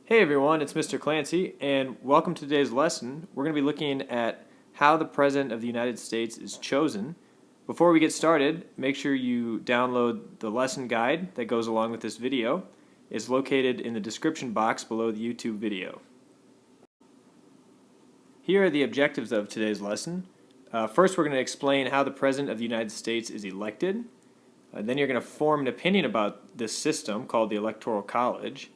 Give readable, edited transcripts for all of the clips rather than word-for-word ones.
Hey everyone, it's Mr. Clancy, and welcome to today's lesson. We're going to be looking at how the President of the United States is chosen. Before we get started, make sure you download the lesson guide that goes along with this video. It's located in the description box below the YouTube video. Here are the objectives of today's lesson. First, we're going to explain how the President of the United States is elected. Then you're going to form an opinion about this system called the Electoral College.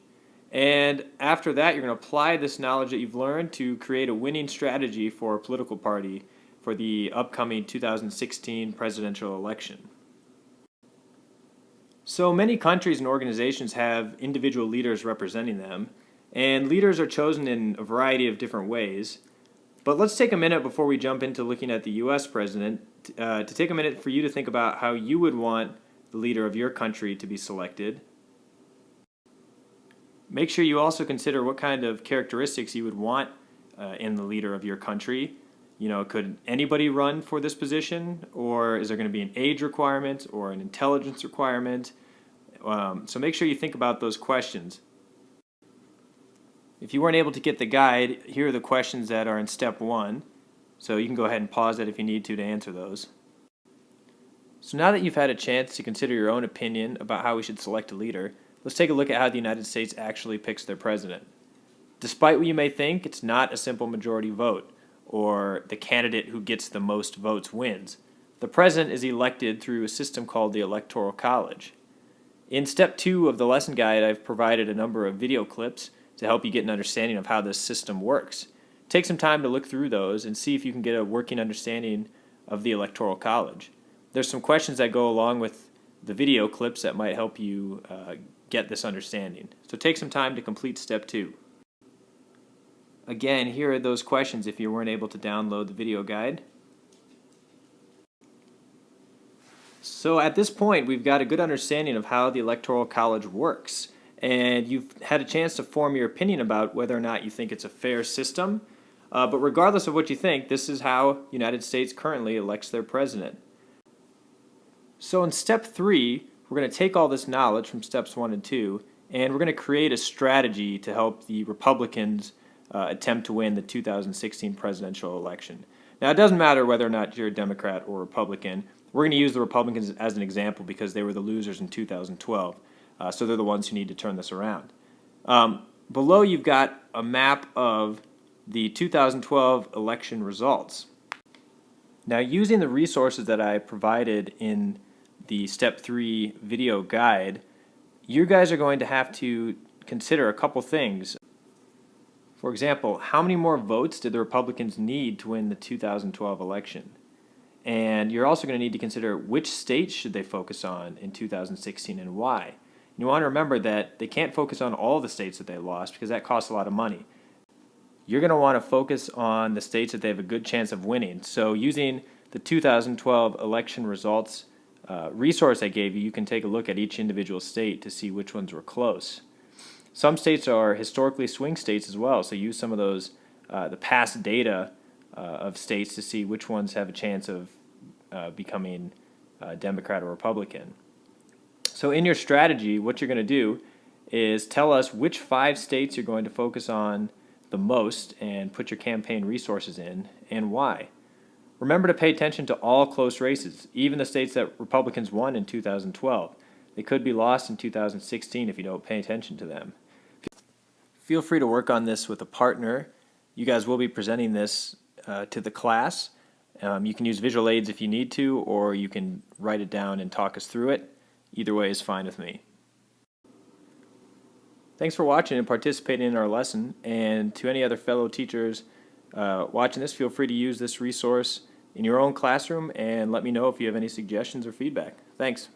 And after that, you're going to apply this knowledge that you've learned to create a winning strategy for a political party for the upcoming 2016 presidential election. So many countries and organizations have individual leaders representing them, and leaders are chosen in a variety of different ways. But let's take a minute before we jump into looking at the U.S. president to take a minute for you to think about how you would want the leader of your country to be selected. Make sure you also consider what kind of characteristics you would want in the leader of your country. You know, could anybody run for this position, or is there going to be an age requirement or an intelligence requirement? So make sure you think about those questions. If you weren't able to get the guide, here are the questions that are in step 1. So you can go ahead and pause it if you need to answer those. So now that you've had a chance to consider your own opinion about how we should select a leader, let's take a look at how the United States actually picks their president. Despite what you may think, it's not a simple majority vote, or the candidate who gets the most votes wins. The president is elected through a system called the Electoral College. In step 2 of the lesson guide, I've provided a number of video clips to help you get an understanding of how this system works. Take some time to look through those and see if you can get a working understanding of the Electoral College. There's some questions that go along with the video clips that might help you get this understanding. So take some time to complete step 2. Again, here are those questions if you weren't able to download the video guide. So at this point, we've got a good understanding of how the Electoral College works, and you've had a chance to form your opinion about whether or not you think it's a fair system. But regardless of what you think, this is how the United States currently elects their president. So in step 3, we're going to take all this knowledge from steps 1 and 2, and we're going to create a strategy to help the Republicans attempt to win the 2016 presidential election. Now, it doesn't matter whether or not you're a Democrat or Republican. We're going to use the Republicans as an example because they were the losers in 2012, so they're the ones who need to turn this around. Below, you've got a map of the 2012 election results. Now, using the resources that I provided in the Step 3 video guide, you guys are going to have to consider a couple things. For example, how many more votes did the Republicans need to win the 2012 election? And you're also going to need to consider which states should they focus on in 2016 and why. You want to remember that they can't focus on all the states that they lost because that costs a lot of money. You're going to want to focus on the states that they have a good chance of winning. So using the 2012 election results resource I gave you, you can take a look at each individual state to see which ones were close. Some states are historically swing states as well, so use some of those, the past data of states to see which ones have a chance of becoming Democrat or Republican. So in your strategy, what you're going to do is tell us which 5 states you're going to focus on the most and put your campaign resources in, and why. Remember to pay attention to all close races, even the states that Republicans won in 2012. They could be lost in 2016 if you don't pay attention to them. Feel free to work on this with a partner. You guys will be presenting this to the class. You can use visual aids if you need to, or you can write it down and talk us through it. Either way is fine with me. Thanks for watching and participating in our lesson, and to any other fellow teachers watching this, feel free to use this resource in your own classroom and let me know if you have any suggestions or feedback. Thanks.